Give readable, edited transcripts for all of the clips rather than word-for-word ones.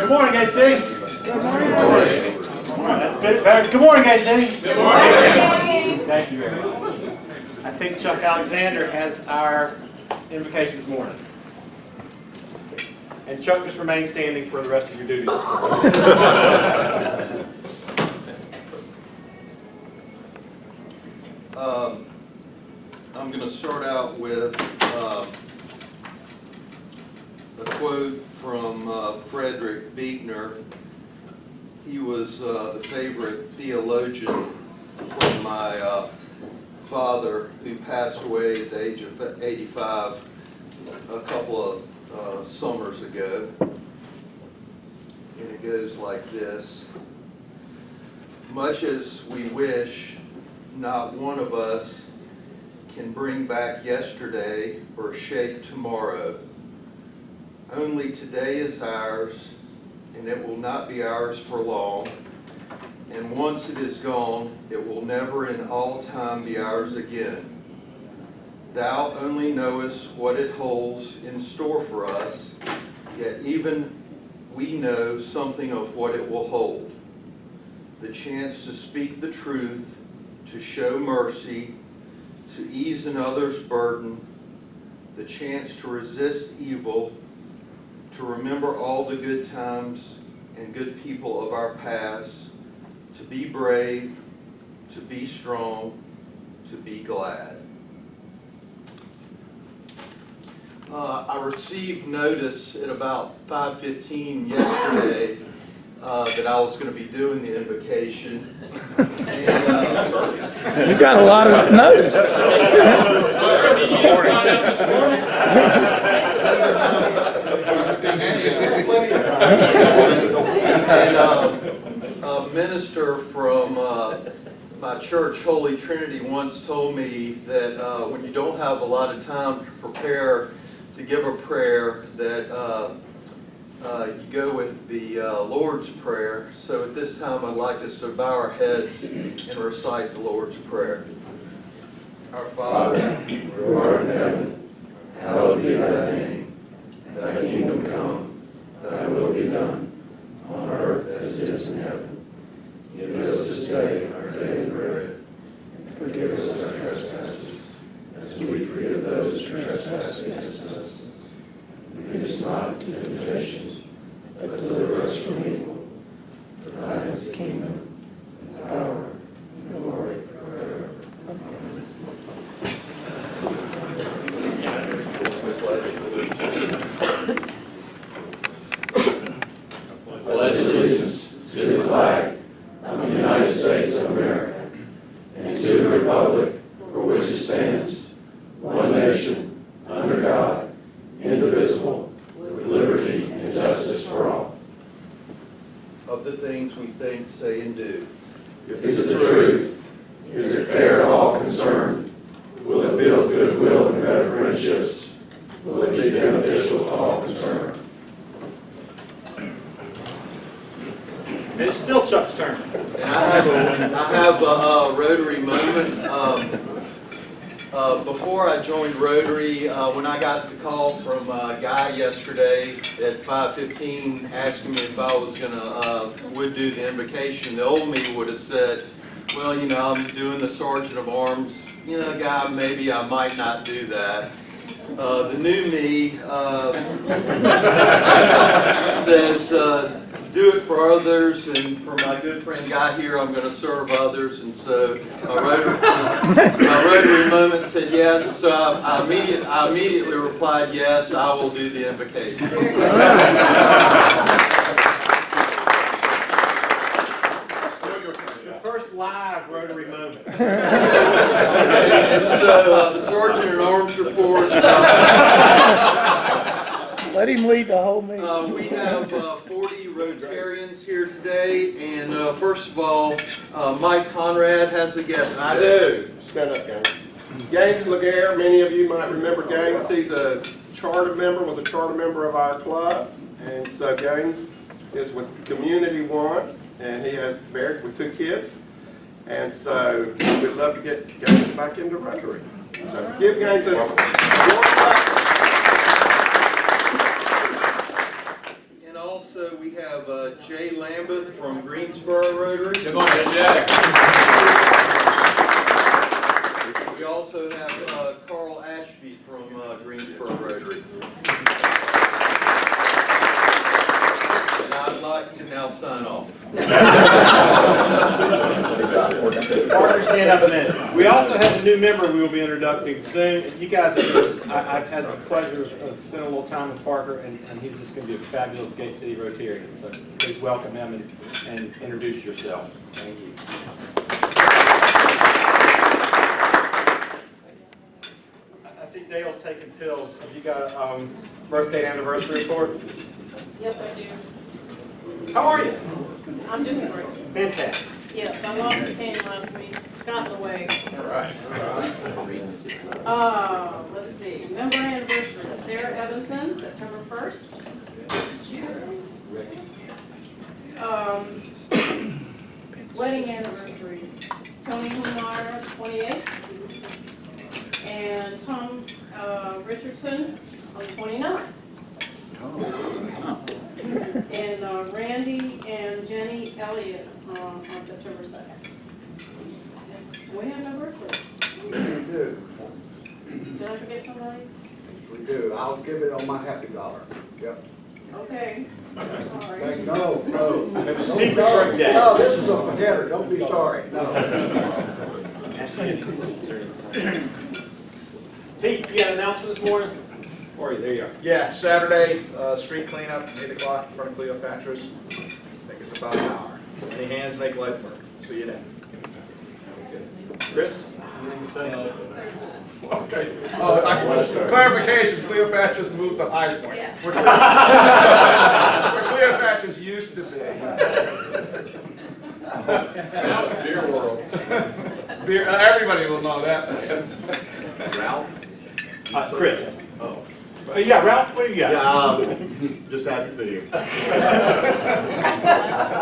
Good morning, Gate City. Good morning. All right, that's a bit better. Good morning, Gate City. Good morning. Thank you very much. I think Chuck Alexander has our invocation this morning. And Chuck, just remain standing for the rest of your duties. I'm going to start out with a quote from Frederick Buechner. He was the favorite theologian from my father, who passed away at the age of 85 a couple of summers ago. And it goes like this: much as we wish, not one of us can bring back yesterday or shape tomorrow. Only today is ours, and it will not be ours for long. And once it is gone, it will never in all time be ours again. Thou only knowest what it holds in store for us, yet even we know something of what it will hold. The chance to speak the truth, to show mercy, to ease another's burden, the chance to resist evil, to remember all the good times and good people of our past, to be brave, to be strong, to be glad. I received notice at about 5:15 yesterday that I was going to be doing the invocation. And, You got a lot of notice. And a minister from my church, Holy Trinity, once told me that when you don't have a lot of time to prepare to give a prayer, that you go with the Lord's Prayer. So at this time, I'd like us to bow our heads and recite the Lord's Prayer. Our Father, who art in heaven, hallowed be thy name. Thy kingdom come, thy will be done, on earth as it is in heaven. Give us this day our daily bread, and forgive us our trespasses, as we forgive those who trespass against us. Lead us not into temptation, but deliver us from evil. For thine is the kingdom, and the power, and the glory forever. Amen. Pledge allegiance to the flag of the United States of America and to the republic for which it stands, one nation, under God, indivisible, with liberty and justice for all. Of the things we think, say, and do. If this is the truth, is it fair to all concerned? Will it build goodwill and better friendships? Will it be beneficial to all concerned? And it's still Chuck's turn. And I have a Rotary moment. Before I joined Rotary, when I got the call from a guy yesterday at 5:15 asking me if I was would do the invocation, the old me would have said, well, you know, I'm doing the Sergeant of Arms, you know, guy, maybe I might not do that. The new me says, do it for others, and for my good friend Guy here, I'm going to serve others. And so my Rotary moment said yes, so I immediately replied, yes, I will do the invocation. The first live Rotary moment. Okay, and so the Sergeant at Arms report. Let him lead the whole meeting. We have 40 Rotarians here today, and first of all, Mike Conrad has a guest I today. do. Stand up, Gaines. Gaines Laguerre, many of you might remember Gaines. He's was a charter member of our club. And so Gaines is with Community One, and he has married with 2 kids. And so we'd love to get Gaines back into Rotary. So give Gaines a warm clap. And also we have Jay Lambeth from Greensboro Rotary. Good morning, Jay. We also have Carl Ashby from Greensboro Rotary. And I'd like to now sign off. Parker, stand up a minute. We also have a new member we will be introducing soon. You guys, I've had the pleasure of spending a little time with Parker, and he's just going to be a fabulous Gate City Rotarian. So please welcome him and introduce yourself. Thank you. I see Dale's taking pills. Have you got a birthday and anniversary report? Yes, I do. How are you? I'm doing great. Fantastic. Yes, I lost the cane last week, got in the way. All right. Let's see, member anniversary, Sarah Evanson, September 1st. Wedding anniversaries, Tony Humar, 28th, and Tom Richardson on the 29th. And Randy and Jenny Elliott on September 2nd. We have no birthday. We do. Did I forget somebody? We do. I'll give it on my happy dollar. Yep. Okay. Sorry. No. It was secret birthday. No, this is a forgetter. Don't be sorry. No. Pete, you got an announcement this morning? Or there you are. Yeah, Saturday, street cleanup, 8 o'clock in front of Cleopatra's. I think it's about an hour. Any hands make light work. See you then. Chris, anything to say? Okay. Clarification, Cleopatra's moved to High Point. Yeah. Where Cleopatra's used to be. Beer world. Beer, everybody will know that. Ralph? Chris. Oh. Yeah, Ralph, what do you got? Yeah, just happy to be here.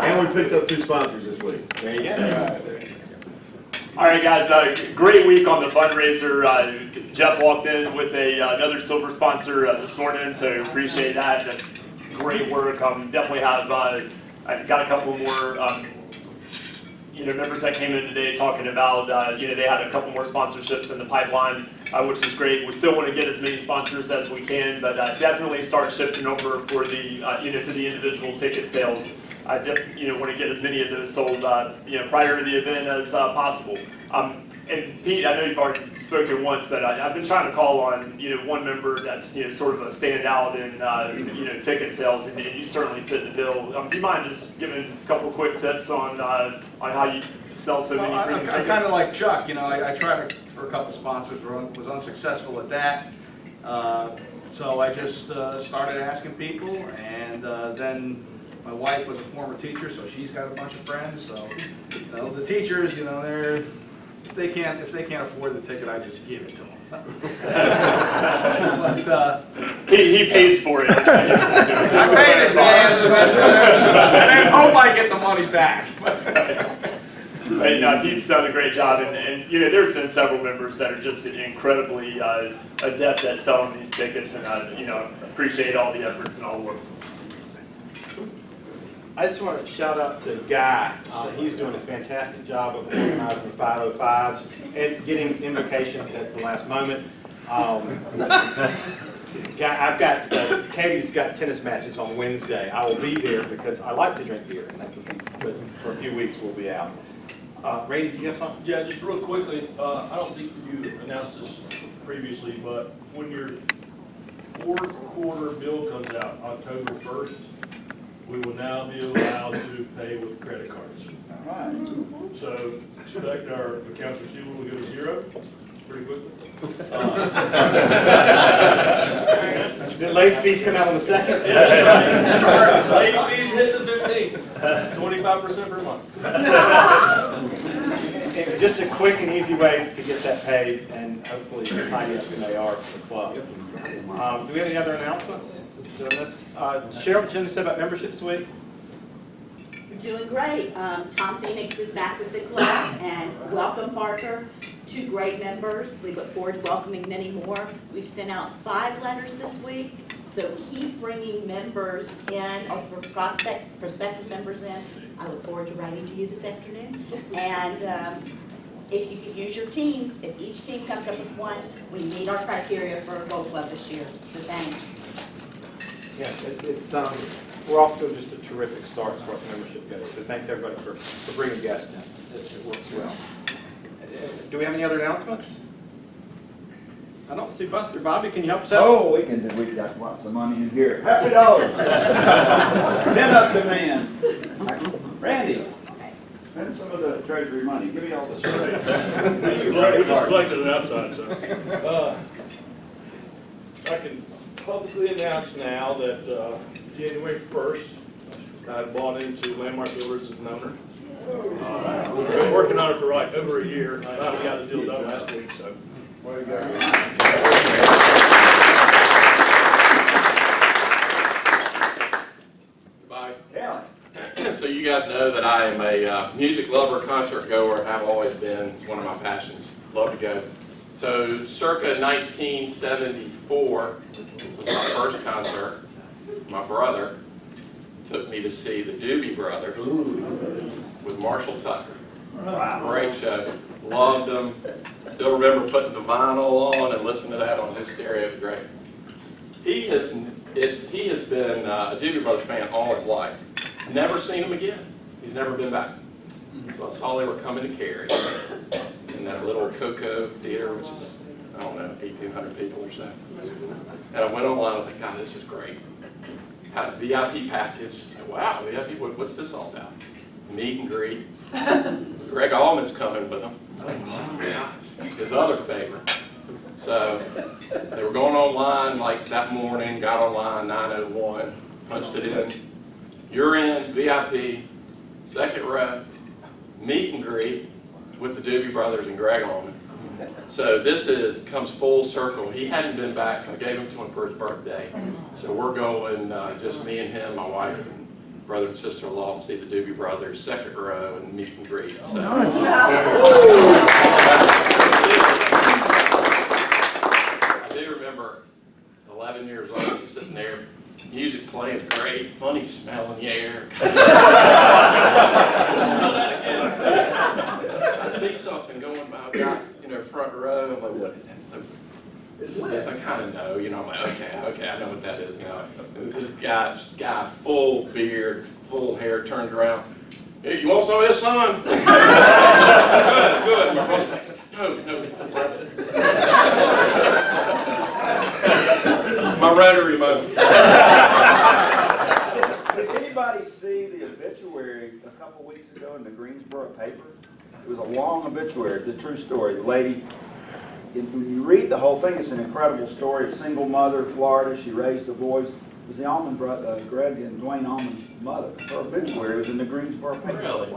And we picked up 2 sponsors this week. There you go. All right, guys, great week on the fundraiser. Jeff walked in with another silver sponsor this morning, so appreciate that. That's great work. Definitely have, I've got a couple more members that came in today talking about, they had a couple more sponsorships in the pipeline, which is great. We still want to get as many sponsors as we can, but definitely start shifting over for the, to the individual ticket sales. I want to get as many of those sold, prior to the event as possible. And Pete, I know you've already spoken once, but I've been trying to call on, one member that's, sort of a standout in, ticket sales, and you certainly fit the bill. Do you mind just giving a couple quick tips on how you sell so many freaking tickets? I'm kind of like Chuck, I tried for a couple sponsors, was unsuccessful at that. So I just started asking people, and then my wife was a former teacher, so she's got a bunch of friends. So the teachers, they're if they can't afford the ticket, I just give it to them. But, He pays for it. I paid in advance, and then hope I get the money back. But no, Pete's done a great job, and there's been several members that are just incredibly adept at selling these tickets, and appreciate all the efforts and all the work. I just want to shout out to Guy. He's doing a fantastic job of organizing the 505s and getting invocations at the last moment. I've got, Katie's got tennis matches on Wednesday. I will be there because I like to drink beer, but for a few weeks we'll be out. Ray, did you have something? Yeah, just real quickly, I don't think you announced this previously, but when your 4th quarter bill comes out, October 1st, we will now be allowed to pay with credit cards. All right. So expect our accounts receivable to go to 0 pretty quickly. Did late fees come out on the 2nd? That's right. Late fees hit the 15th, 25% per month. And just a quick and easy way to get that paid, and hopefully tidy up some AR for the club. Do we have any other announcements? Cheryl, what you say about membership this week? You're doing great. Tom Phoenix is back with the club, and welcome, Parker. 2 great members. We look forward to welcoming many more. We've sent out 5 letters this week, So keep bringing members in, or prospective members in. I look forward to writing to you this afternoon. And if you could use your teams, if each team comes up with one, we meet our criteria for a Gold Club this year. So thanks. Yes, we're off to just a terrific start as far as membership goes. So thanks everybody for bringing guests in. It works well. Do we have any other announcements? I don't see Buster. Bobby, can you help us out? Oh, we got lots of money in here. Happy dollars. Pin up demand. Randy, spend some of the treasury money. Give me all the We just collected it outside, so. I can publicly announce now that January 1st, I bought into Landmark Builders as an owner. We've been working on it for like over a year. I finally got the deal done last week, so. Way to go. Bye. Kelly. So you guys know that I am a music lover, concert goer, and have always been. It's one of my passions. Love to go. So circa 1974 was my first concert. My brother took me to see the Doobie Brothers with Marshall Tucker. Great show. Loved them. Still remember putting the vinyl on and listening to that on his stereo. It was great. He has been a Doobie Brothers fan all his life. Never seen him again. He's never been back. So I saw they were coming to Cary in that little Cocoa Theater, which is, I don't know, 1,800 people or so. And I went online and I was like, God, this is great. Had a VIP package. Wow, VIP, what's this all about? Meet and greet. Greg Allman's coming with him. Oh my gosh, his other favorite. So they were going online like that morning, got online 9:01, punched it in. You're in, VIP, second row, meet and greet with the Doobie Brothers and Greg Allman. So this comes full circle. He hadn't been back, so I gave him to him for his birthday. So we're going, just me and him, my wife, and brother and sister-in-law, to see the Doobie Brothers, second row, and meet and greet. So. I do remember 11 years old, just sitting there, music playing great, funny smell in the air. I see something going by, got, front row, I'm like, what is that? This I kind of know, I'm like, okay, I know what that is now. This guy, full beard, full hair, turned around. Hey, you want some of this, son? Good. My brother takes, no, it's 11. My Rotary moment. Did anybody see the obituary a couple weeks ago in the Greensboro paper? It was a long obituary, the true story. The lady, when you read the whole thing, it's an incredible story. A single mother, Florida, she raised the boys. It was the Allman brother, Greg and Dwayne Allman's mother. Her obituary was in the Greensboro paper. Really?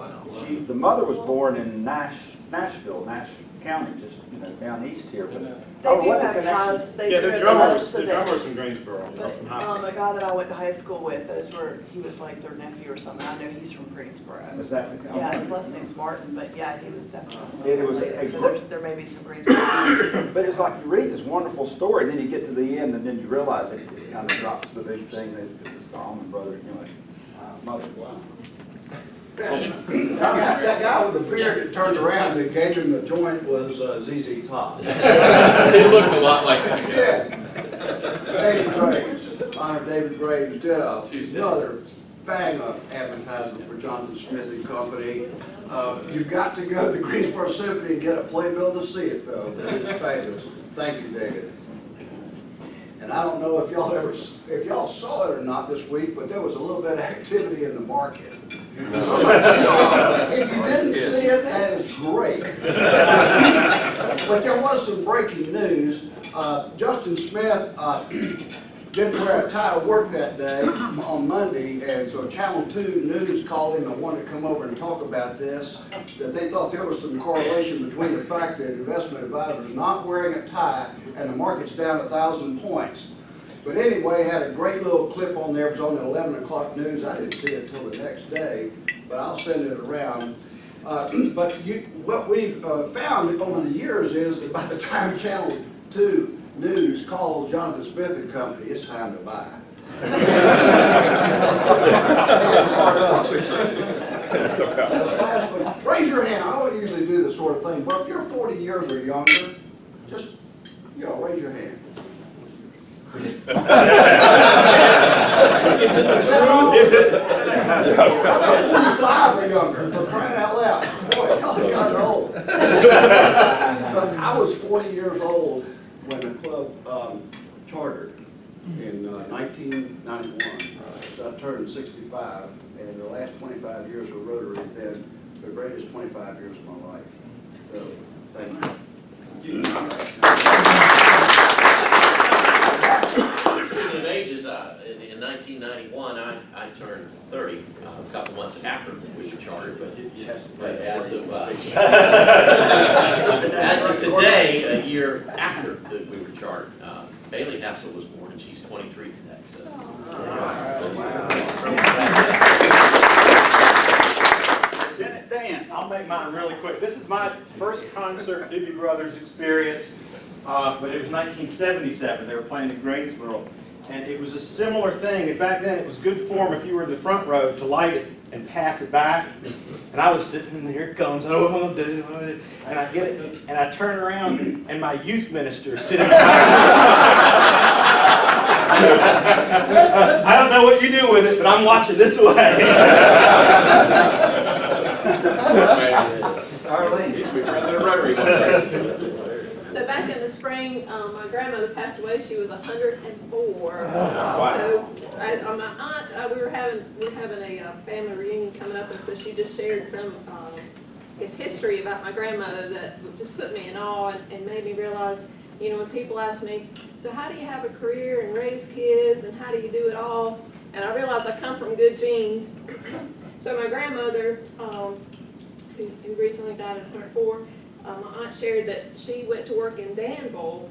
The mother was born in Nashville, Nash County, just down east here. But They do have ties. They Yeah, do they're have drummers. ties to They're them. drummers from Greensboro. From High. A guy that I went to high school with, he was like their nephew or something. I know he's from Greensboro. was that the Yeah, his last name's Martin, but yeah, he was definitely It was a related. So great- there may be some Greensboro. But it's like you read this wonderful story, then you get to the end, and then you realize it kind of drops the big thing that it was the Allman Brothers. You're like, wow, mother, wow. That guy with the beard that turned around and gave him the joint was ZZ Top. He looked a lot like that guy. Yeah. David Graves, Honor David Graves did Tuesday. another bang of advertising for Jonathan Smith and Company. You've got to go to the Greensboro Symphony and get a playbill to see it, though. It was fabulous. Thank you, David. And I don't know if y'all saw it or not this week, but there was a little bit of activity in the market. If you didn't see it, that is great. But there was some breaking news. Justin Smith didn't wear a tie to work that day on Monday, and so Channel 2 News called him and wanted to come over and talk about this, that they thought there was some correlation between the fact that investment advisors not wearing a tie and the market's down 1,000 points. But anyway, had a great little clip on there. It was on the 11 o'clock news. I didn't see it until the next day, but I'll send it around. But what we've found over the years is that by the time Channel 2 news calls Jonathan Smith and Company, it's time to buy. Raise your hand. I don't usually do this sort of thing, but if you're 40 years or younger, just, raise your hand. Is about 45 or younger, for crying out loud. Boy, y'all have gotten old. But I was 40 years old when the club chartered in 1991. So I turned 65, and the last 25 years of Rotary have been the greatest 25 years of my life. So, thank you. Speaking of ages, in 1991, I turned 30, a couple months after we were chartered, but as of today, a year after that we were chartered, Bailey Hassel was born, and she's 23 today. So. Dan, I'll make mine really quick. This is my first concert Doobie Brothers experience, but it was 1977. They were playing in Greensboro. And it was a similar thing. And back then, it was good form if you were in the front row to light it and pass it back. And I was sitting, and here it comes. Oh, what am I gonna do? And I get it, and I turn around, and my youth minister is sitting behind me. I don't know what you do with it, but I'm watching this way. Arlene. President of Rotary. So back in the spring, my grandmother passed away. She was 104. Wow. So my aunt, we're having a family reunion coming up, and so she just shared some history about my grandmother that just put me in awe and made me realize, when people ask me, so how do you have a career and raise kids, and how do you do it all? And I realized I come from good genes. So my grandmother, who recently died at 104, my aunt shared that she went to work in Danville.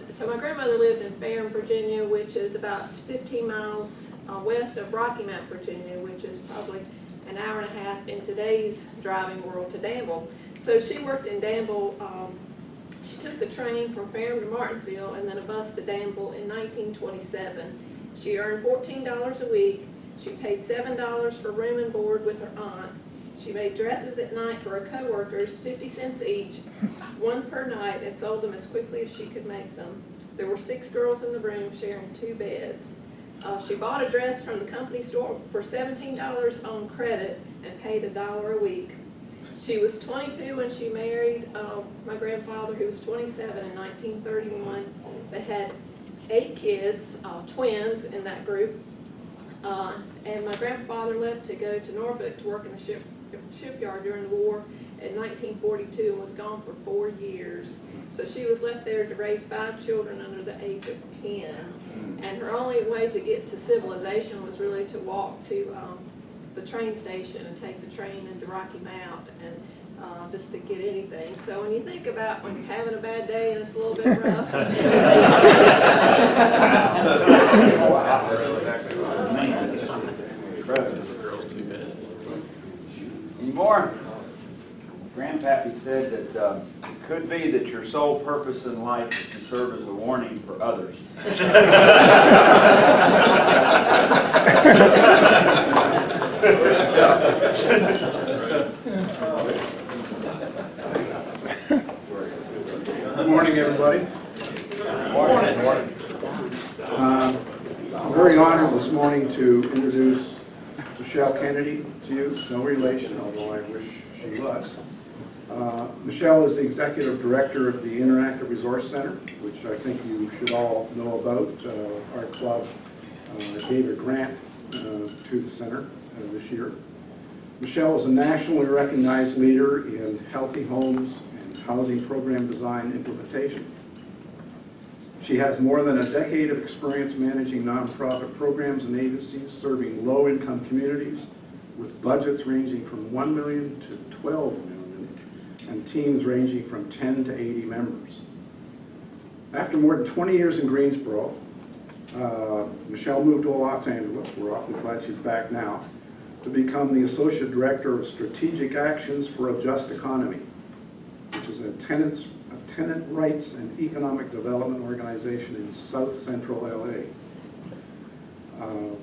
So my grandmother lived in Ferrum, Virginia, which is about 15 miles west of Rocky Mount, Virginia, which is probably an hour and a half in today's driving world to Danville. So she worked in Danville. She took the train from Ferrum to Martinsville and then a bus to Danville in 1927. She earned $14 a week. She paid $7 for room and board with her aunt. She made dresses at night for her co-workers, 50 cents each, one per night, and sold them as quickly as she could make them. There were 6 girls in the room sharing 2 beds. She bought a dress from the company store for $17 on credit and paid $1 a week. She was 22 when she married my grandfather, who was 27 in 1931. They had 8 kids, twins in that group. And my grandfather left to go to Norfolk to work in the shipyard during the war in 1942 and was gone for 4 years. So she was left there to raise 5 children under the age of 10. And her only way to get to civilization was really to walk to the train station and take the train into Rocky Mount and just to get anything. So when you think about when you're having a bad day and it's a little bit rough. Any more? Grandpappy said that it could be that your sole purpose in life is to serve as a warning for others. Good morning, everybody. Morning. I'm very honored this morning to introduce Michelle Kennedy to you. No relation, although I wish she was. Michelle is the Executive Director of the Interactive Resource Center, which I think you should all know about. Our club gave a grant to the center this year. Michelle is a nationally recognized leader in healthy homes and housing program design implementation. She has more than a decade of experience managing nonprofit programs and agencies serving low-income communities with budgets ranging from $1 million to $12 million and teams ranging from 10 to 80 members. After more than 20 years in Greensboro, Michelle moved to Los Angeles. We're awfully glad she's back now, to become the Associate Director of Strategic Actions for a Just Economy, which is a tenant rights and economic development organization in South Central LA.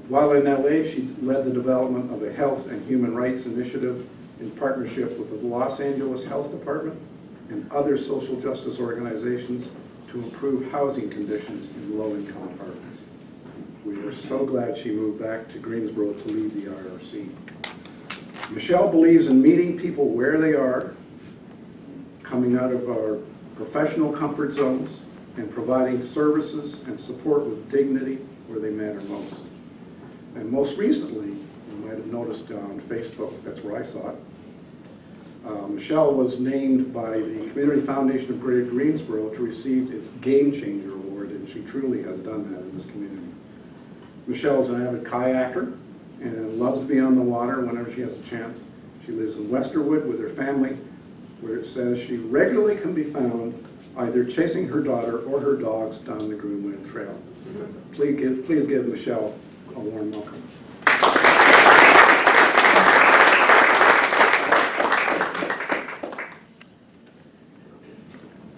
While in LA, she led the development of a health and human rights initiative in partnership with the Los Angeles Health Department and other social justice organizations to improve housing conditions in low-income apartments. We are so glad she moved back to Greensboro to lead the IRC. Michelle believes in meeting people where they are, coming out of our professional comfort zones, and providing services and support with dignity where they matter most. And most recently, you might have noticed on Facebook, that's where I saw it, Michelle was named by the Community Foundation of Greater Greensboro to receive its Game Changer Award, and she truly has done that in this community. Michelle is an avid kayaker and loves to be on the water whenever she has a chance. She lives in Westerwood with her family, where it says she regularly can be found either chasing her daughter or her dogs down the Groomland Trail. Please give Michelle a warm welcome.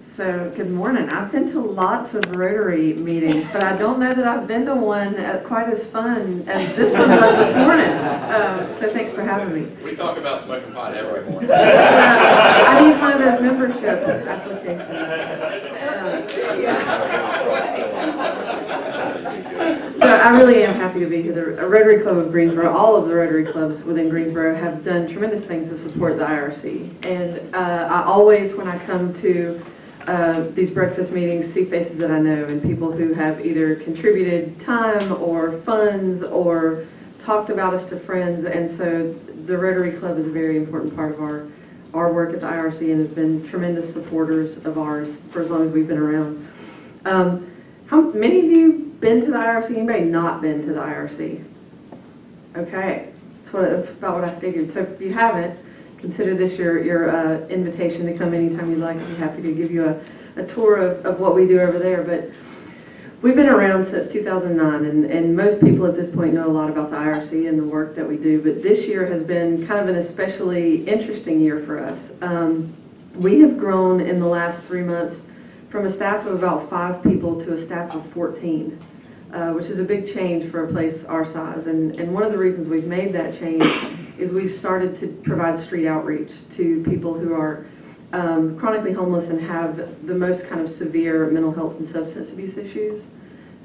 So, good morning. I've been to lots of Rotary meetings, but I don't know that I've been to one quite as fun as this one was this morning. So thanks for having me. We talk about smoking pot every morning. I need one of those membership applications. So I really am happy to be here. The Rotary Club of Greensboro, all of the Rotary clubs within Greensboro have done tremendous things to support the IRC. And I always, when I come to these breakfast meetings, see faces that I know and people who have either contributed time or funds or talked about us to friends. And so the Rotary Club is a very important part of our work at the IRC and has been tremendous supporters of ours for as long as we've been around. How many of you been to the IRC? Anybody not been to the IRC? Okay, that's about what I figured. So if you haven't, consider this your invitation to come anytime you'd like. I'd be happy to give you a tour of what we do over there. But we've been around since 2009, and most people at this point know a lot about the IRC and the work that we do. But this year has been kind of an especially interesting year for us. We have grown in the last 3 months from a staff of about 5 people to a staff of 14, which is a big change for a place our size. And one of the reasons we've made that change is we've started to provide street outreach to people who are chronically homeless and have the most kind of severe mental health and substance abuse issues.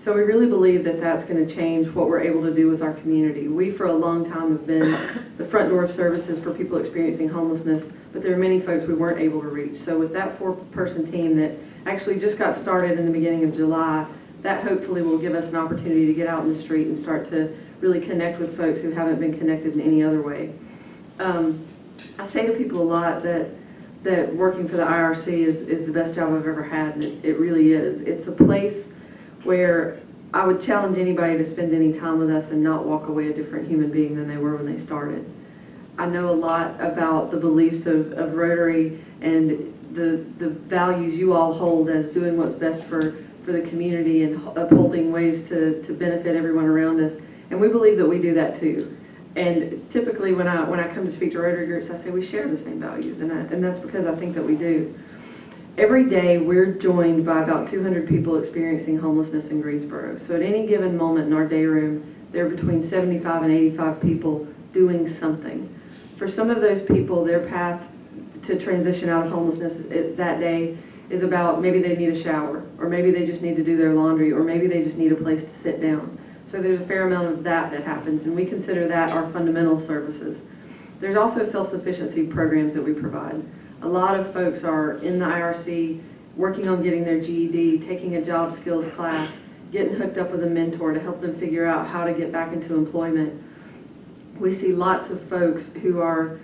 So we really believe that that's going to change what we're able to do with our community. We, for a long time, have been the front door of services for people experiencing homelessness, but there are many folks we weren't able to reach. So with that 4-person team that actually just got started in the beginning of July, that hopefully will give us an opportunity to get out in the street and start to really connect with folks who haven't been connected in any other way. I say to people a lot that working for the IRC is the best job I've ever had, and it really is. It's a place where I would challenge anybody to spend any time with us and not walk away a different human being than they were when they started. I know a lot about the beliefs of Rotary and the values you all hold as doing what's best for the community and upholding ways to benefit everyone around us. And we believe that we do that too. And typically when I come to speak to Rotary groups, I say we share the same values, and that's because I think that we do. Every day we're joined by about 200 people experiencing homelessness in Greensboro. So at any given moment in our day room, there are between 75 and 85 people doing something. For some of those people, their path to transition out of homelessness that day is about maybe they need a shower, or maybe they just need to do their laundry, or maybe they just need a place to sit down. So there's a fair amount of that happens, and we consider that our fundamental services. There's also self-sufficiency programs that we provide. A lot of folks are in the IRC working on getting their GED, taking a job skills class, getting hooked up with a mentor to help them figure out how to get back into employment. We see lots of folks who are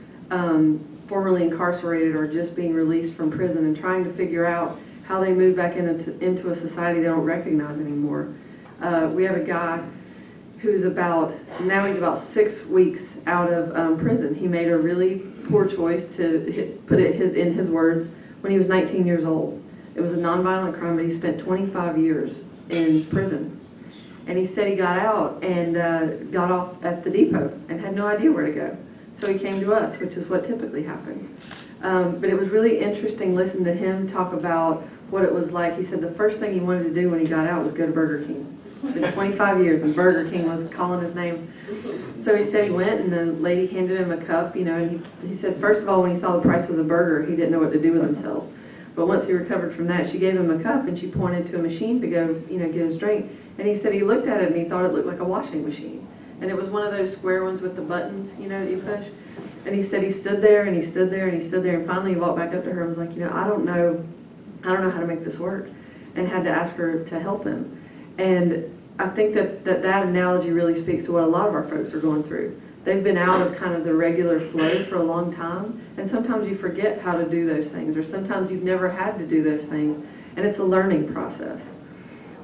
formerly incarcerated or just being released from prison and trying to figure out how they move back into a society they don't recognize anymore. We have a guy who's he's about 6 weeks out of prison. He made a really poor choice, to put it in his words, when he was 19 years old. It was a nonviolent crime, but he spent 25 years in prison. And he said he got out and got off at the depot and had no idea where to go. So he came to us, which is what typically happens. But it was really interesting listening to him talk about what it was like. He said the first thing he wanted to do when he got out was go to Burger King. It's been 25 years and Burger King was calling his name. So he said he went and the lady handed him a cup, and he said first of all when he saw the price of the burger he didn't know what to do with himself. But once he recovered from that, she gave him a cup and she pointed to a machine to go, get his drink. And he said he looked at it and he thought it looked like a washing machine. And it was one of those square ones with the buttons, that you push. And he said he stood there and he stood there and he stood there and finally he walked back up to her and was like, I don't know how to make this work, and had to ask her to help him. And I think that analogy really speaks to what a lot of our folks are going through. They've been out of kind of the regular flow for a long time, and sometimes you forget how to do those things, or sometimes you've never had to do those things, and it's a learning process.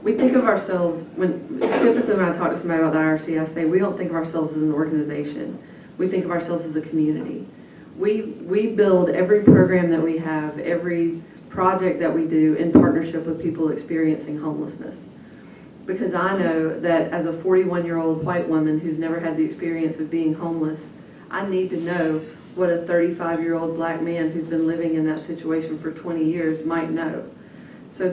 We think of ourselves, typically when I talk to somebody about the IRC, I say we don't think of ourselves as an organization. We think of ourselves as a community. We build every program that we have, every project that we do in partnership with people experiencing homelessness. Because I know that as a 41-year-old white woman who's never had the experience of being homeless, I need to know what a 35-year-old black man who's been living in that situation for 20 years might know. So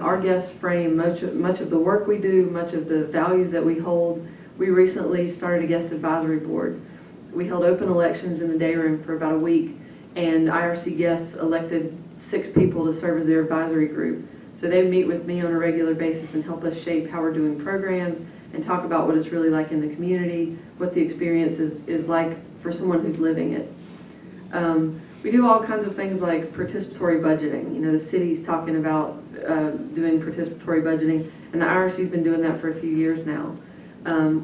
our guests frame much of the work we do, much of the values that we hold. We recently started a guest advisory board. We held open elections in the day room for about a week, and IRC guests elected 6 people to serve as their advisory group. So they meet with me on a regular basis and help us shape how we're doing programs and talk about what it's really like in the community, what the experience is like for someone who's living it. We do all kinds of things like participatory budgeting. The city's talking about doing participatory budgeting, and the IRC's been doing that for a few years now.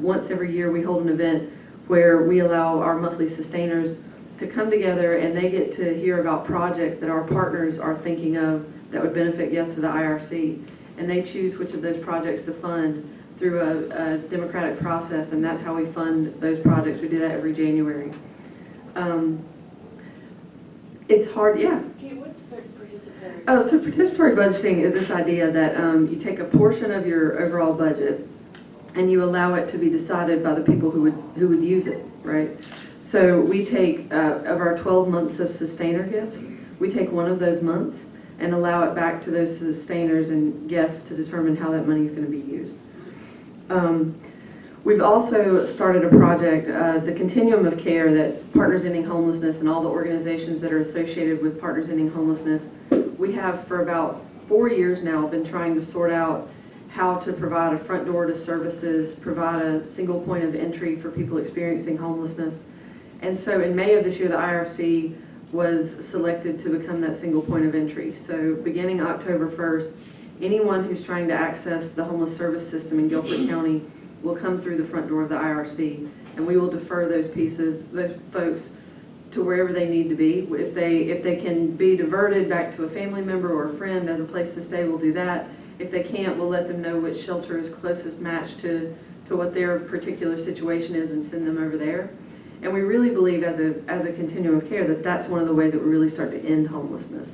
Once every year we hold an event where we allow our monthly sustainers to come together and they get to hear about projects that our partners are thinking of that would benefit guests of the IRC. And they choose which of those projects to fund through a democratic process, and that's how we fund those projects. We do that every January. It's hard, yeah. Okay, what's participatory? Oh, so participatory budgeting is this idea that you take a portion of your overall budget and you allow it to be decided by the people who would use it, right? So we take, of our 12 months of sustainer gifts, we take one of those months and allow it back to those sustainers and guests to determine how that money is going to be used. We've also started a project, the Continuum of Care, that Partners Ending Homelessness and all the organizations that are associated with Partners Ending Homelessness, we have for about 4 years now been trying to sort out how to provide a front door to services, provide a single point of entry for people experiencing homelessness. And so in May of this year, the IRC was selected to become that single point of entry. So beginning October 1st, anyone who's trying to access the homeless service system in Guilford County will come through the front door of the IRC, and we will defer those folks to wherever they need to be. If they can be diverted back to a family member or a friend as a place to stay, we'll do that. If they can't, we'll let them know which shelter is closest matched to what their particular situation is and send them over there. And we really believe as a continuum of care that that's one of the ways that we really start to end homelessness.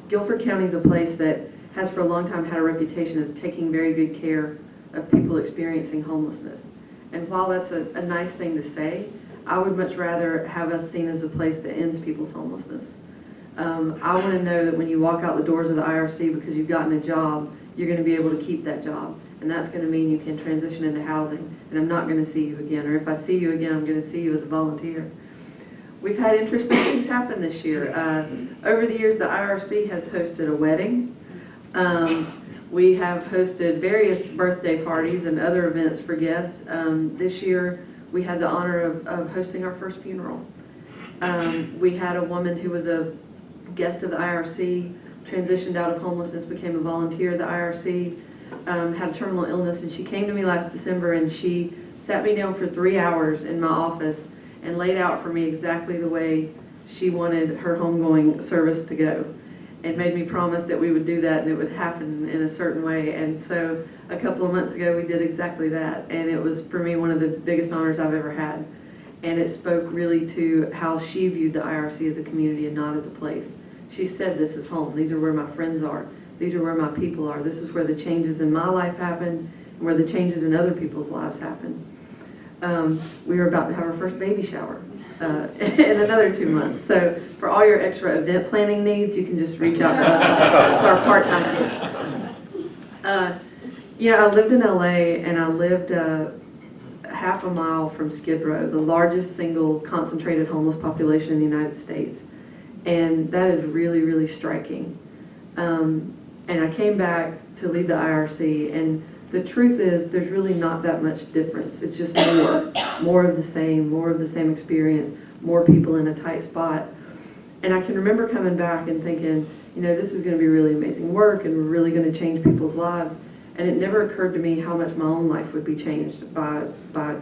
Guilford County is a place that has for a long time had a reputation of taking very good care of people experiencing homelessness. And while that's a nice thing to say, I would much rather have us seen as a place that ends people's homelessness. I want to know that when you walk out the doors of the IRC because you've gotten a job, you're going to be able to keep that job. And that's going to mean you can transition into housing, and I'm not going to see you again. Or if I see you again, I'm going to see you as a volunteer. We've had interesting things happen this year. Over the years, the IRC has hosted a wedding. We have hosted various birthday parties and other events for guests. This year, we had the honor of hosting our first funeral. We had a woman who was a guest of the IRC, transitioned out of homelessness, became a volunteer at the IRC, had a terminal illness, and she came to me last December and she sat me down for 3 hours in my office and laid out for me exactly the way she wanted her homegoing service to go, and made me promise that we would do that and it would happen in a certain way. And so a couple of months ago we did exactly that, and it was for me one of the biggest honors I've ever had. And it spoke really to how she viewed the IRC as a community and not as a place. She said, this is home. These are where my friends are. These are where my people are. This is where the changes in my life happen and where the changes in other people's lives happen. We were about to have our first baby shower. in another 2 months. So for all your extra event planning needs, you can just reach out to us. It's our part-time team. You know, I lived in LA, and I lived half a mile from Skid Row, the largest single concentrated homeless population in the United States. And that is really, really striking. And I came back to lead the IRC, and the truth is there's really not that much difference. It's just more of the same experience, more people in a tight spot. And I can remember coming back and thinking, you know, this is going to be really amazing work, and we're really going to change people's lives. And it never occurred to me how much my own life would be changed by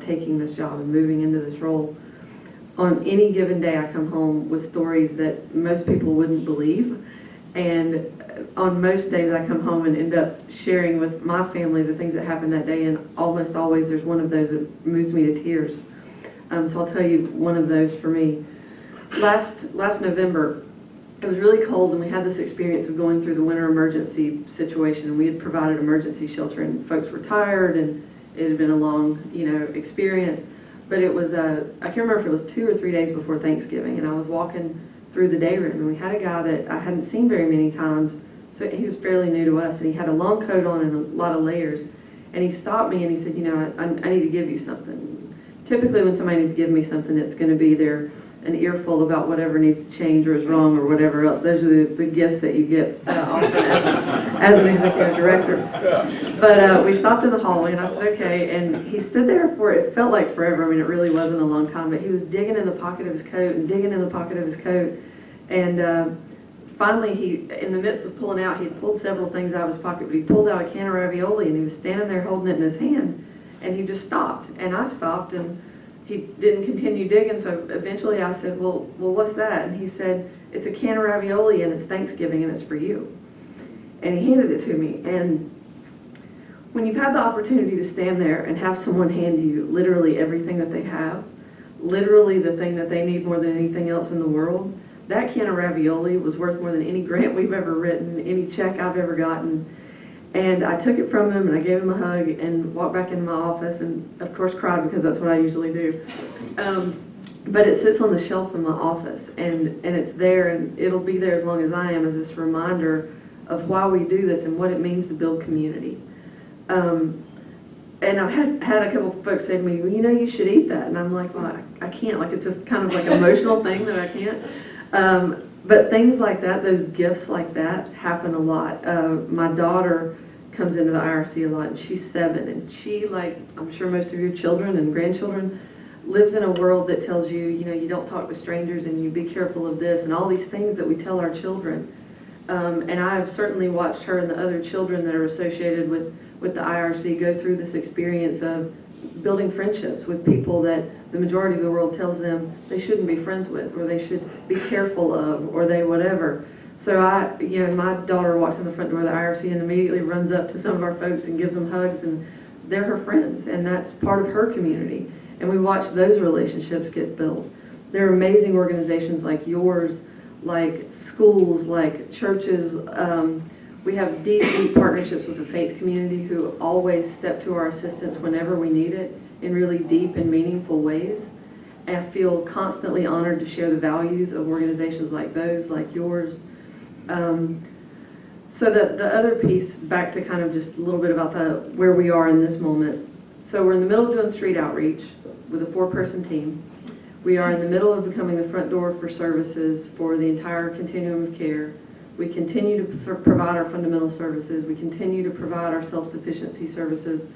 taking this job and moving into this role. On any given day, I come home with stories that most people wouldn't believe. And on most days, I come home and end up sharing with my family the things that happened that day. And almost always, there's one of those that moves me to tears. So I'll tell you one of those for me. Last November, it was really cold, and we had this experience of going through the winter emergency situation. And we had provided emergency shelter, and folks were tired, and it had been a long, experience. But it was, I can't remember if it was 2 or 3 days before Thanksgiving, and I was walking through the day room, and we had a guy that I hadn't seen very many times, so he was fairly new to us, and he had a long coat on and a lot of layers. And he stopped me and he said, I need to give you something. Typically when somebody needs to give me something, it's going to be an earful about whatever needs to change or is wrong or whatever else. Those are the gifts that you get often as an executive director. But we stopped in the hallway, and I said, okay, and he stood there for, it felt like forever. I mean, it really wasn't a long time, but he was digging in the pocket of his coat and digging in the pocket of his coat. And finally, he, in the midst of pulling out, he had pulled several things out of his pocket, but he pulled out a can of ravioli, and he was standing there holding it in his hand, and he just stopped. And I stopped, and he didn't continue digging, so eventually I said, well, what's that? And he said, it's a can of ravioli, and it's Thanksgiving, and it's for you. And he handed it to me. And when you've had the opportunity to stand there and have someone hand you literally everything that they have, literally the thing that they need more than anything else in the world, that can of ravioli was worth more than any grant we've ever written, any check I've ever gotten. And I took it from him, and I gave him a hug and walked back into my office, and of course cried, because that's what I usually do. But it sits on the shelf in my office, and it's there, and it'll be there as long as I am, as this reminder of why we do this and what it means to build community. And I've had a couple of folks say to me, well, you should eat that. And I'm like, well, I can't. Like, it's just kind of like an emotional thing that I can't. But things like that, those gifts like that, happen a lot. My daughter comes into the IRC a lot, and she's 7, and she, like I'm sure most of your children and grandchildren, lives in a world that tells you, you don't talk to strangers, and you be careful of this, and all these things that we tell our children. And I've certainly watched her and the other children that are associated with the IRC go through this experience of building friendships with people that the majority of the world tells them they shouldn't be friends with, or they should be careful of, or they whatever. So my daughter walks in the front door of the IRC and immediately runs up to some of our folks and gives them hugs, and they're her friends, and that's part of her community. And we watch those relationships get built. There are amazing organizations like yours, like schools, like churches. We have deep, deep partnerships with the faith community, who always step to our assistance whenever we need it in really deep and meaningful ways. And I feel constantly honored to share the values of organizations like those, like yours. So the other piece, back to kind of just a little bit about where we are in this moment. So we're in the middle of doing street outreach with a 4-person team. We are in the middle of becoming the front door for services for the entire continuum of care. We continue to provide our fundamental services. We continue to provide our self-sufficiency services.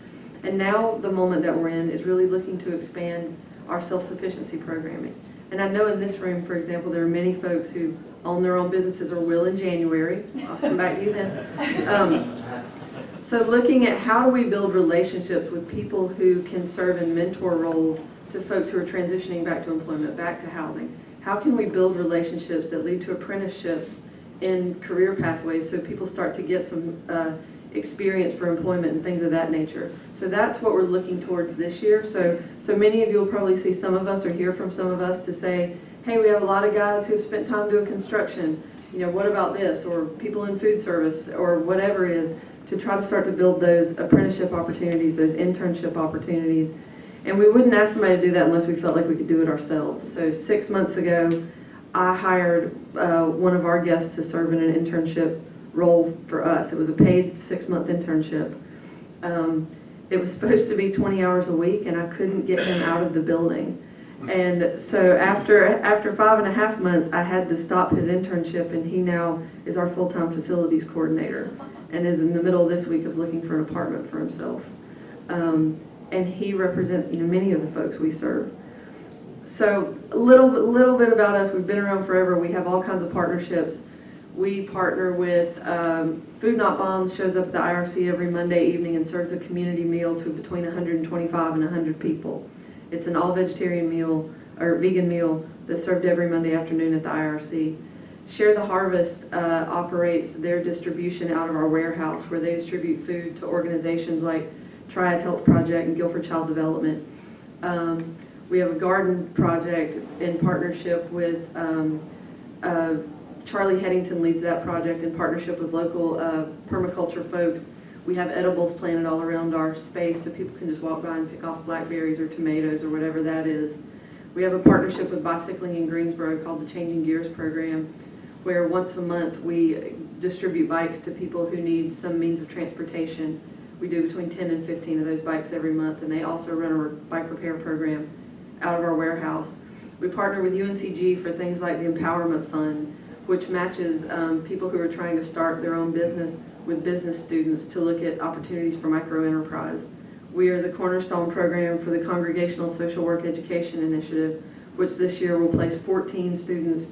And now the moment that we're in is really looking to expand our self-sufficiency programming. And I know in this room, for example, there are many folks who own their own businesses or will in January. I'll come back to you then. So looking at how do we build relationships with people who can serve in mentor roles to folks who are transitioning back to employment, back to housing. How can we build relationships that lead to apprenticeships in career pathways, so people start to get some experience for employment and things of that nature. So that's what we're looking towards this year. So many of you will probably see some of us or hear from some of us to say, hey, we have a lot of guys who've spent time doing construction. What about this? Or people in food service, or whatever it is, to try to start to build those apprenticeship opportunities, those internship opportunities. And we wouldn't ask somebody to do that unless we felt like we could do it ourselves. So 6 months ago, I hired one of our guests to serve in an internship role for us. It was a paid 6-month internship. It was supposed to be 20 hours a week, and I couldn't get him out of the building. And so after 5.5 months, I had to stop his internship, and he now is our full-time facilities coordinator and is in the middle of this week of looking for an apartment for himself. And he represents, many of the folks we serve. So a little bit about us. We've been around forever. We have all kinds of partnerships. We partner with Food Not Bombs, shows up at the IRC every Monday evening and serves a community meal to between 125 and 100 people. It's an all-vegetarian meal, or vegan meal, that's served every Monday afternoon at the IRC. Share the Harvest operates their distribution out of our warehouse, where they distribute food to organizations like Triad Health Project and Guilford Child Development. We have a garden project in partnership with Charlie Headington leads that project in partnership with local permaculture folks. We have edibles planted all around our space so people can just walk by and pick off blackberries or tomatoes or whatever that is. We have a partnership with Bicycling in Greensboro called the Changing Gears program, where once a month we distribute bikes to people who need some means of transportation. We do between 10 and 15 of those bikes every month, and they also run a bike repair program out of our warehouse. We partner with UNCG for things like the Empowerment Fund, which matches people who are trying to start their own business with business students to look at opportunities for microenterprise. We are the cornerstone program for the Congregational Social Work Education Initiative, which this year will place 14 students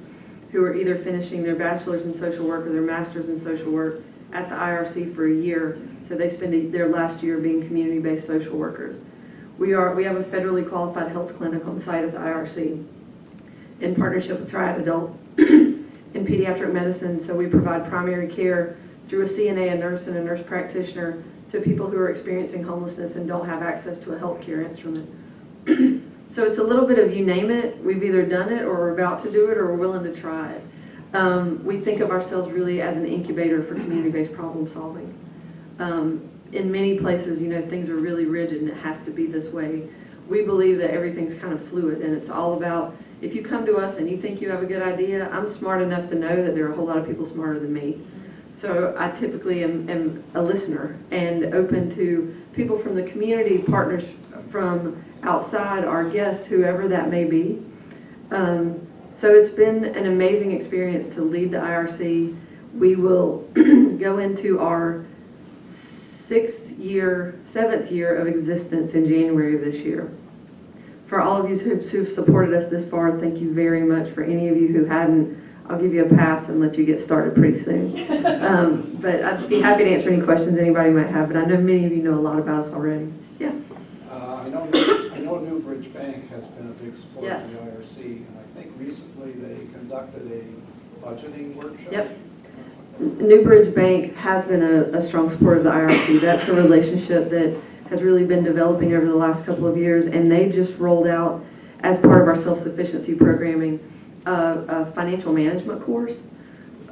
who are either finishing their bachelor's in social work or their master's in social work at the IRC for a year, so they spend their last year being community-based social workers. We have a federally qualified health clinic on site at the IRC in partnership with Triad Adult in pediatric medicine, so we provide primary care through a CNA, a nurse, and a nurse practitioner to people who are experiencing homelessness and don't have access to a healthcare instrument. So it's a little bit of you name it. We've either done it or we're about to do it or we're willing to try it. We think of ourselves really as an incubator for community-based problem solving. In many places, things are really rigid and it has to be this way. We believe that everything's kind of fluid, and it's all about, if you come to us and you think you have a good idea, I'm smart enough to know that there are a whole lot of people smarter than me. So I typically am a listener and open to people from the community, partners from outside, our guests, whoever that may be. So it's been an amazing experience to lead the IRC. We will go into our 7th year of existence in January of this year. For all of you who've supported us this far, thank you very much. For any of you who hadn't, I'll give you a pass and let you get started pretty soon. But I'd be happy to answer any questions anybody might have, but I know many of you know a lot about us already. Yeah? I know Newbridge Bank has been a big supporter of the IRC, and I think recently they conducted a budgeting workshop. Yep. Newbridge Bank has been a strong supporter of the IRC. That's a relationship that has really been developing over the last couple of years, and they just rolled out, as part of our self-sufficiency programming, a financial management course.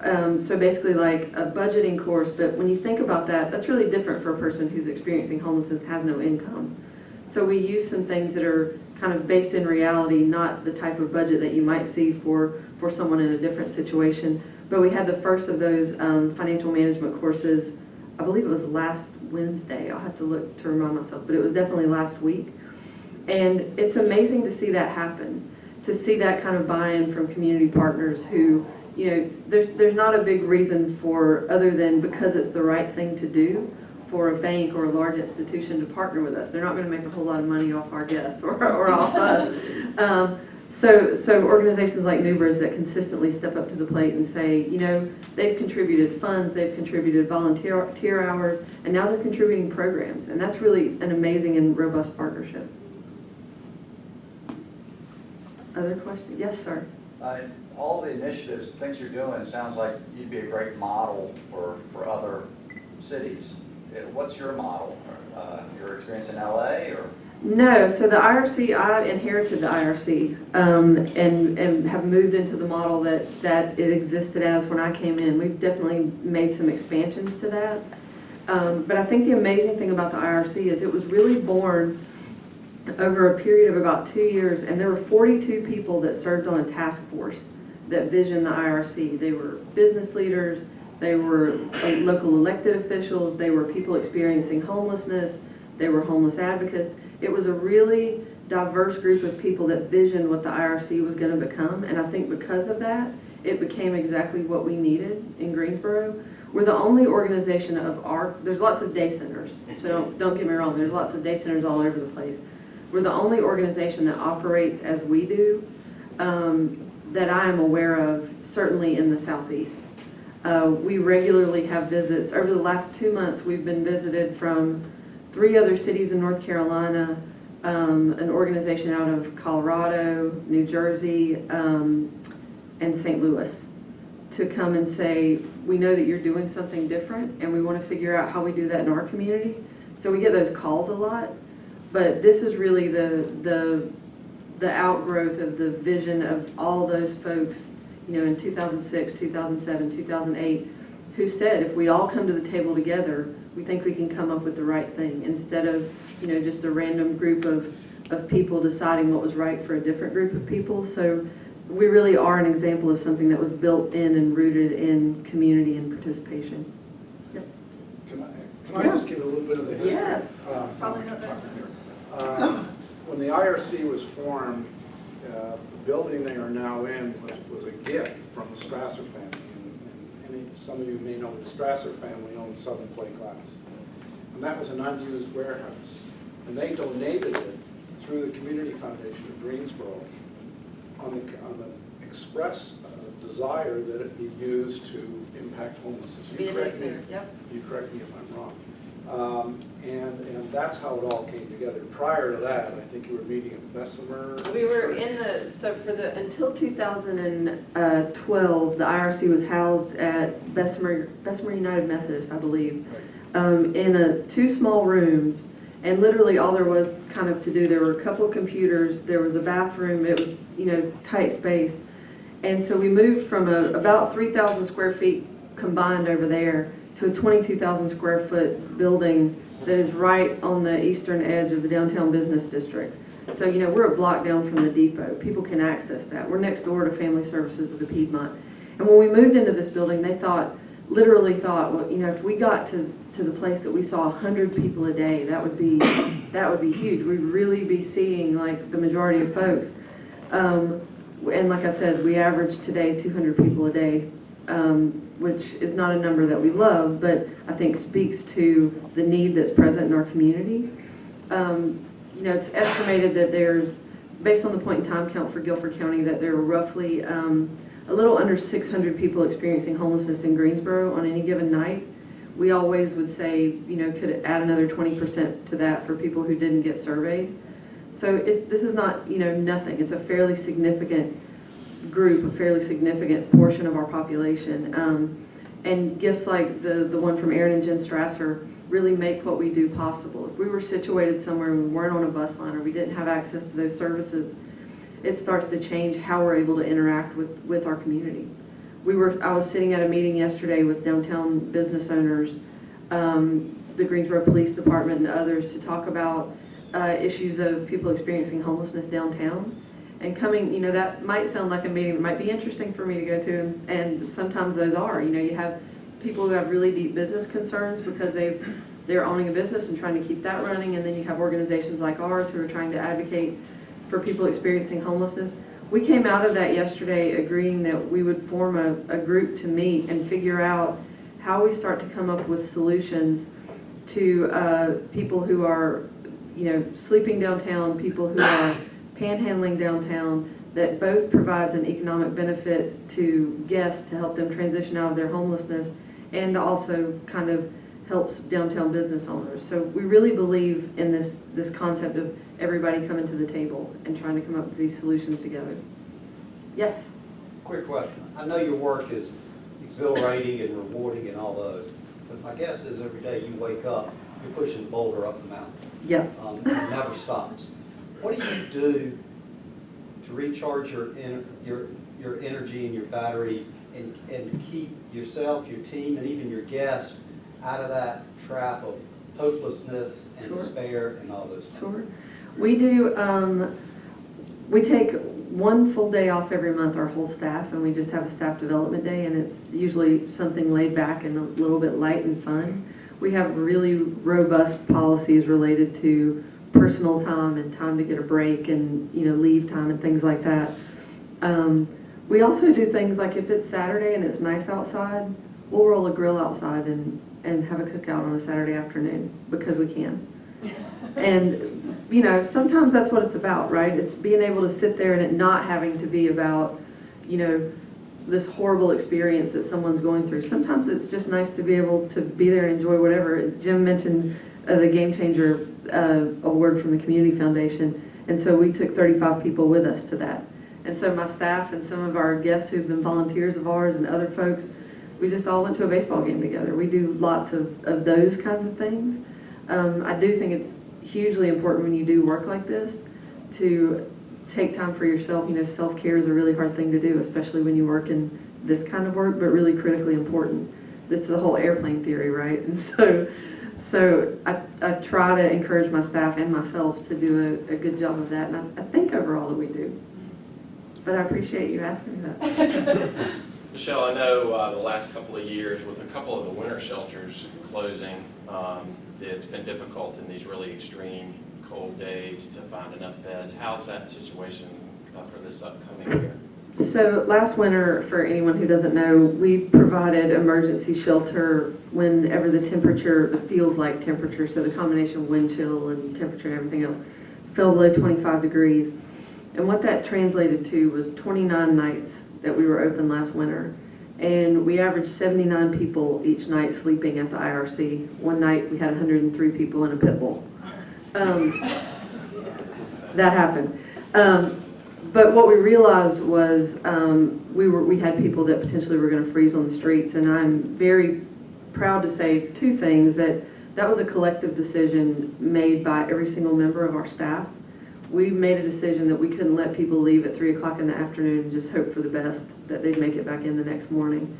So basically like a budgeting course, but when you think about that, that's really different for a person who's experiencing homelessness and has no income. So we use some things that are kind of based in reality, not the type of budget that you might see for someone in a different situation. But we had the first of those financial management courses, I believe it was last Wednesday. I'll have to look to remind myself, but it was definitely last week. And it's amazing to see that happen, to see that kind of buy-in from community partners who, there's not a big reason for, other than because it's the right thing to do, for a bank or a large institution to partner with us. They're not going to make a whole lot of money off our guests or off us. So organizations like Newbridge that consistently step up to the plate and say, they've contributed funds, they've contributed volunteer hours, and now they're contributing programs. And that's really an amazing and robust partnership. Other questions? Yes, sir. All the initiatives, things you're doing, it sounds like you'd be a great model for other cities. What's your model? Your experience in LA or? No, so the IRC, I inherited the IRC and have moved into the model that it existed as when I came in. We've definitely made some expansions to that. But I think the amazing thing about the IRC is it was really born over a period of about 2 years, and there were 42 people that served on a task force that visioned the IRC. They were business leaders, they were local elected officials, they were people experiencing homelessness, they were homeless advocates. It was a really diverse group of people that visioned what the IRC was going to become, and I think because of that, it became exactly what we needed in Greensboro. We're the only organization of there's lots of day centers, so don't get me wrong, there's lots of day centers all over the place. We're the only organization that operates as we do, that I am aware of, certainly in the Southeast. We regularly have visits. Over the last 2 months, we've been visited from 3 other cities in North Carolina, an organization out of Colorado, New Jersey, and St. Louis, to come and say, we know that you're doing something different, and we want to figure out how we do that in our community. So we get those calls a lot, but this is really the outgrowth of the vision of all those folks, you know, in 2006, 2007, 2008, who said, if we all come to the table together, we think we can come up with the right thing, instead of, you know, just a random group of people deciding what was right for a different group of people. So we really are an example of something that was built in and rooted in community and participation. Yep. Can I just give a little bit of the history? Yes. Probably not that. When the IRC was formed, the building they are now in was a gift from the Strasser family. And some of you may know the Strasser family owned Southern Plate Glass. And that was an unused warehouse. And they donated it through the Community Foundation of Greensboro on the express desire that it be used to impact homelessness. Be a day center, yep. You correct me if I'm wrong. And that's how it all came together. Prior to that, I think you were meeting at Bessemer. We were until 2012, the IRC was housed at Bessemer United Methodist, I believe, in 2 small rooms, and literally all there was kind of to do, there were a couple of computers, there was a bathroom, it was, you know, tight space. And so we moved from about 3,000 square feet combined over there to a 22,000 square foot building that is right on the eastern edge of the downtown business district. So, you know, we're a block down from the depot. People can access that. We're next door to Family Services of the Piedmont. And when we moved into this building, they literally thought, well, you know, if we got to the place that we saw 100 people a day, that would be huge. We'd really be seeing like the majority of folks. And like I said, we average today 200 people a day, which is not a number that we love, but I think speaks to the need that's present in our community. You know, it's estimated that there's, based on the point in time count for Guilford County, that there are roughly a little under 600 people experiencing homelessness in Greensboro on any given night. We always would say, you know, could it add another 20% to that for people who didn't get surveyed? So this is not, you know, nothing. It's a fairly significant group, a fairly significant portion of our population. And gifts like the one from Aaron and Jen Strasser really make what we do possible. If we were situated somewhere and we weren't on a bus line or we didn't have access to those services, it starts to change how we're able to interact with our community. I was sitting at a meeting yesterday with downtown business owners, the Greensboro Police Department and others, to talk about issues of people experiencing homelessness downtown. And coming, you know, that might sound like a meeting that might be interesting for me to go to, and sometimes those are. You know, you have people who have really deep business concerns because they're owning a business and trying to keep that running, and then you have organizations like ours who are trying to advocate for people experiencing homelessness. We came out of that yesterday agreeing that we would form a group to meet and figure out how we start to come up with solutions to people who are, you know, sleeping downtown, people who are panhandling downtown, that both provides an economic benefit to guests to help them transition out of their homelessness, and also kind of helps downtown business owners. So we really believe in this concept of everybody coming to the table and trying to come up with these solutions together. Yes? Quick question. I know your work is exhilarating and rewarding and all those, but my guess is every day you wake up, you're pushing the boulder up the mountain. Yeah. It never stops. What do you do to recharge your energy and your batteries and keep yourself, your team, and even your guests out of that trap of hopelessness and Sure. despair and all those things? Sure. We do, we take one full day off every month, our whole staff, and we just have a staff development day, and it's usually something laid back and a little bit light and fun. We have really robust policies related to personal time and time to get a break and, leave time and things like that. We also do things like if it's Saturday and it's nice outside, we'll roll a grill outside and have a cookout on a Saturday afternoon because we can. And, sometimes that's what it's about, right? It's being able to sit there and it not having to be about, this horrible experience that someone's going through. Sometimes it's just nice to be able to be there and enjoy whatever. Jim mentioned the Game Changer award from the Community Foundation, and so we took 35 people with us to that. And so my staff and some of our guests who've been volunteers of ours and other folks, we just all went to a baseball game together. We do lots of those kinds of things. I do think it's hugely important when you do work like this to take time for yourself. Self-care is a really hard thing to do, especially when you work in this kind of work, but really critically important. This is the whole airplane theory, right? And so I try to encourage my staff and myself to do a good job of that, and I think overall that we do. But I appreciate you asking that. Michelle, I know the last couple of years with a couple of the winter shelters closing, it's been difficult in these really extreme cold days to find enough beds. How's that situation for this upcoming year? So last winter, for anyone who doesn't know, we provided emergency shelter whenever the temperature, the feels like temperature, so the combination of wind chill and temperature and everything else, fell below 25 degrees. And what that translated to was 29 nights that we were open last winter. And we averaged 79 people each night sleeping at the IRC. One night we had 103 people in a pit bull. That happened. But what we realized was we had people that potentially were going to freeze on the streets, and I'm very proud to say two things: that was a collective decision made by every single member of our staff. We made a decision that we couldn't let people leave at 3 o'clock in the afternoon and just hope for the best that they'd make it back in the next morning.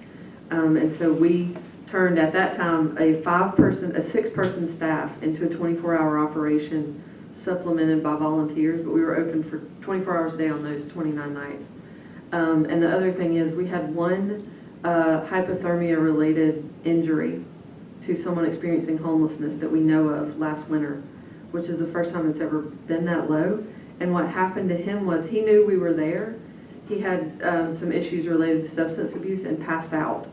And so we turned at that time a 6-person staff into a 24-hour operation, supplemented by volunteers, but we were open for 24 hours a day on those 29 nights. And the other thing is we had one hypothermia-related injury to someone experiencing homelessness that we know of last winter, which is the first time it's ever been that low. And what happened to him was he knew we were there. He had some issues related to substance abuse and passed out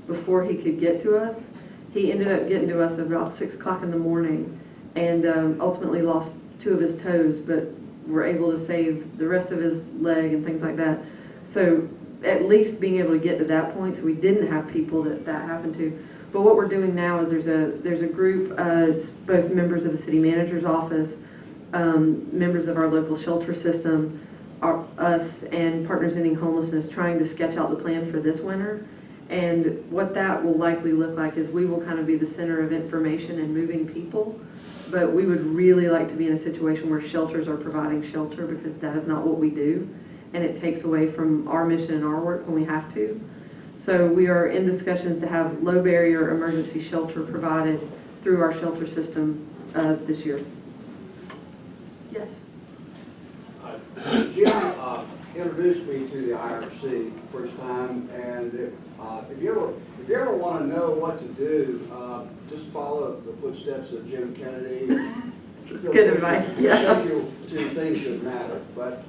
before he could get to us. He ended up getting to us at about 6 o'clock in the morning and ultimately lost 2 of his toes, but were able to save the rest of his leg and things like that. So at least being able to get to that point, so we didn't have people that happened to. But what we're doing now is there's a group, it's both members of the city manager's office, members of our local shelter system, us and Partners Ending Homelessness, trying to sketch out the plan for this winter. And what that will likely look like is we will kind of be the center of information and moving people, but we would really like to be in a situation where shelters are providing shelter, because that is not what we do, and it takes away from our mission and our work when we have to. So we are in discussions to have low barrier emergency shelter provided through our shelter system this year. Yes? Jim introduced me to the IRC first time, and if you ever want to know what to do, just follow the footsteps of Jim Kennedy. That's good advice, yeah. Take you to things that matter. But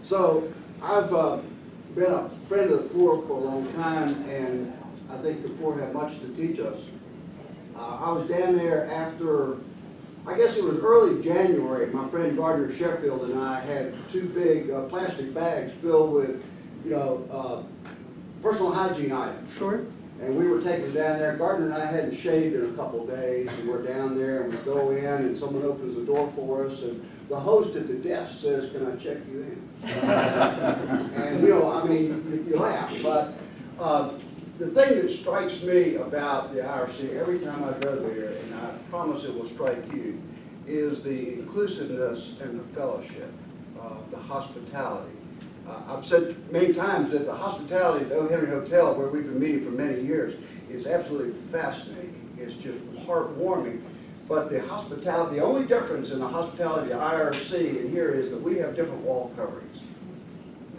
so I've been a friend of the poor for a long time, and I think the poor have much to teach us. I was down there after, I guess it was early January. My friend Gardner Sheffield and I had 2 big plastic bags filled with, personal hygiene items. Sure. And we were taking down there. Gardner and I hadn't shaved in a couple of days, and we're down there, and we go in, and someone opens the door for us, and the host at the desk says, "Can I check you in?" And you laugh. But the thing that strikes me about the IRC every time I go there, and I promise it will strike you, is the inclusiveness and the fellowship, the hospitality. I've said many times that the hospitality at the O. Henry Hotel, where we've been meeting for many years, is absolutely fascinating. It's just heartwarming. But the hospitality, the only difference in the hospitality of the IRC and here is that we have different wall coverings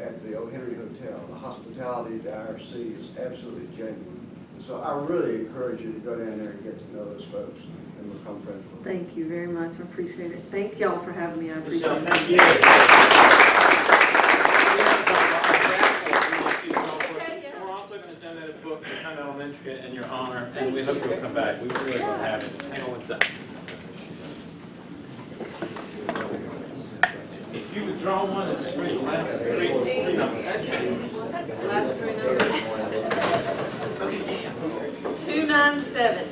at the O. Henry Hotel. The hospitality of the IRC is absolutely genuine. So I really encourage you to go down there and get to know those folks and become friends with them. Thank you very much, I appreciate it. Thank y'all for having me, I appreciate Michelle, it. thank you. We're also going to donate a book to Hunt Elementary in your honor, and we hope you'll come back. We really will have it. Hang on one second. If you would draw one and just read the last three numbers. Last three numbers. 297.